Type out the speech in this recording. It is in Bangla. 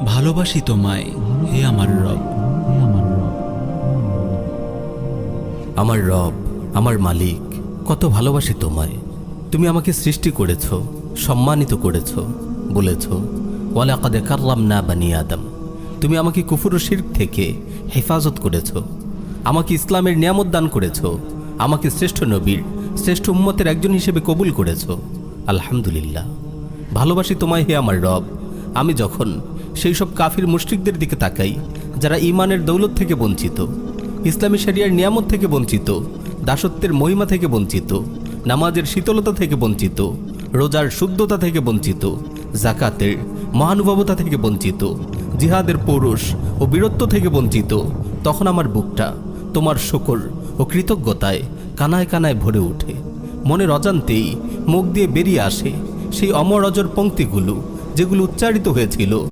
ভালোবাসি তোমায় হে আমার রব। আমার রব, আমার মালিক, কত ভালোবাসি তোমায়। তুমি আমাকে সৃষ্টি করেছ, সম্মানিত করেছ, বলেছ ওয়ালাকাদ কাররামনা বানি আদম। তুমি আমাকে কুফর ও শিরক থেকে হেফাজত করেছ, আমাকে ইসলামের নিয়ামত দান করেছ, আমাকে শ্রেষ্ঠ নবীর, শ্রেষ্ঠ উম্মতের একজন হিসেবে কবুল করেছ। আলহামদুলিল্লাহ। ভালোবাসি তোমায় হে আমার রব। আমি যখন সেই সব কাফির মুশরিকদের দিকে তাকাই যারা ঈমানের দৌলত থেকে বঞ্চিত, ইসলামী শরিয়ার নিয়ামত থেকে বঞ্চিত, দাসত্বের মহিমা থেকে বঞ্চিত, নামাজের শীতলতা থেকে বঞ্চিত, রোজার শুদ্ধতা থেকে বঞ্চিত, জাকাতের মহানুভবতা থেকে বঞ্চিত, জিহাদের পৌরুষ ও বীরত্ব থেকে বঞ্চিত, তখন আমার বুকটা তোমার শুকর ও কৃতজ্ঞতায় কানায় কানায় ভরে ওঠে। মনের অজান্তেই মুখ দিয়ে বেরিয়ে আসে সেই অমর অজর পংক্তিগুলো যেগুলো উচ্চারিত হয়েছিল